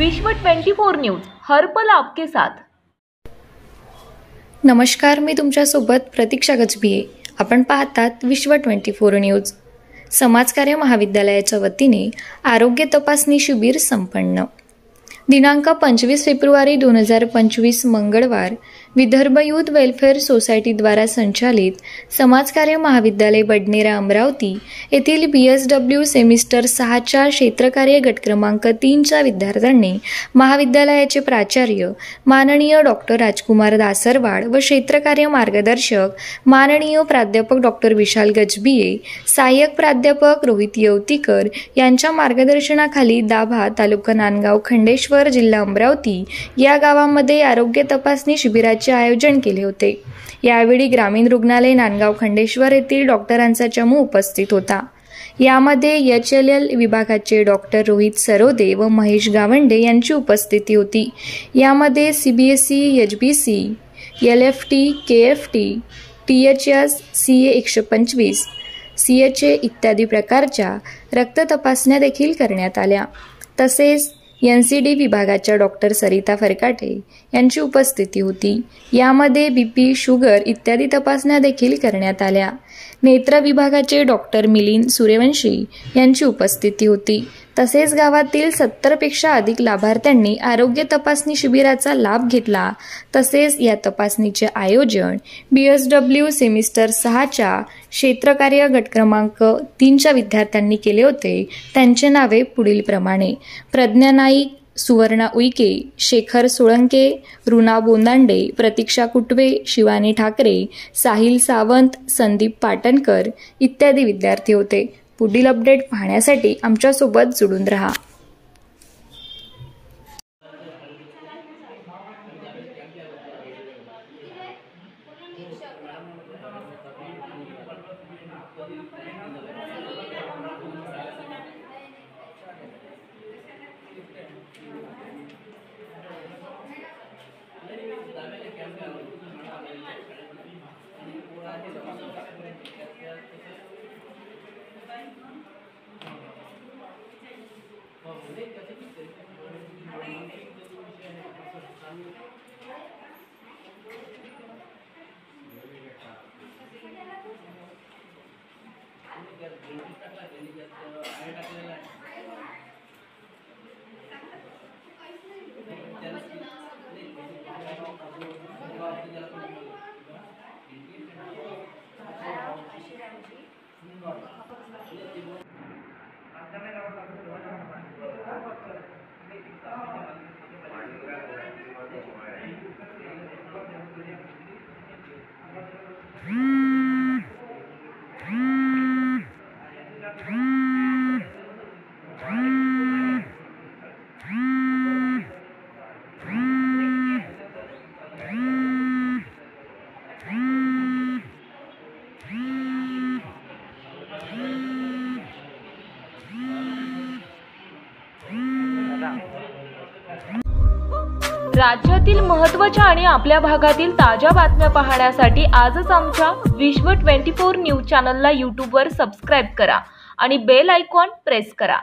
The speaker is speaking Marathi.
विश्व 24 न्यूज हर पल आपके साथ। नमस्कार, मी तुमच्यासोबत प्रतीक्षा गजबिये। आपण पाहतात विश्व 24 न्यूज। समाजकार्य महाविद्यालयाच्या वतीने आरोग्य तपासणी शिबिर संपन्न। दिनांक 25 फेब्रुवारी 2025 मंगळवार विदर्भ युथ वेलफेअर सोसायटी द्वारा संचालित समाजकार्य महाविद्यालय बडनेरा अमरावती येथील BSW सेमिस्टर 6 च्या क्षेत्रकार्य गट क्रमांक 3 च्या विद्यार्थ्यांनी महाविद्यालयाचे प्राचार्य माननीय डॉक्टर राजकुमार दासरवाड व क्षेत्रकार्य मार्गदर्शक माननीय प्राध्यापक डॉक्टर विशाल गजबिये, सहाय्यक प्राध्यापक रोहित येवतीकर यांच्या मार्गदर्शनाखाली दाभा तालुका नांदगाव खंडेश्वर जिल्हा अमरावती या गावामध्ये आरोग्य तपासणी शिबिराचे आयोजन केले होते। यावेळी ग्रामीण रुग्णालय नांदगाव खंडेश्वर येथील डॉक्टरांचा चमू उपस्थित होता। यामध्ये HLL विभागाचे डॉक्टर रोहित सरोदे व महेश गावंडे यांची उपस्थिती होती। यामध्ये CBSE, HBC, LFT, KFT, THS, CA 125, CHA इत्यादी प्रकारच्या रक्त तपासण्या देखील करण्यात आल्या। तसेच NCD विभागाच्या डॉक्टर सरिता फरकाटे यांची उपस्थिती होती। यामध्ये BP, शुगर इत्यादी तपासण्या देखील करण्यात आल्या। नेत्र विभागाचे डॉक्टर मिलिंद सूर्यवंशी यांची उपस्थिती होती। तसेच गावातील 70 पेक्षा अधिक लाभार्थ्यांनी आरोग्य तपासणी शिबिराचा लाभ घेतला। तसेच या तपासणीचे आयोजन BSW सेमिस्टर 6 च्या क्षेत्रकार्य गट क्रमांक 3 च्या विद्यार्थ्यांनी केले होते। त्यांचे नावे पुढील प्रमाणे: प्रज्ञा नाईक, सुवर्णा उईके, शेखर सोळंके, रुना बोंदांडे, प्रतीक्षा कुटवे, शिवानी ठाकरे, साहिल सावंत, संदीप पाटणकर इत्यादी विद्यार्थी होते। पुढील अपडेट पाहण्यासाठी आमच्यासोबत जोडून रहा। राज्यातील महत्त्वाच्या आणि आपल्या भागातील ताज्या बातम्या पाहण्यासाठी आजच आमच्या विश्व 24 न्यूज चॅनलला YouTube वर सबस्क्राइब करा आणि बेल आयकॉन प्रेस करा।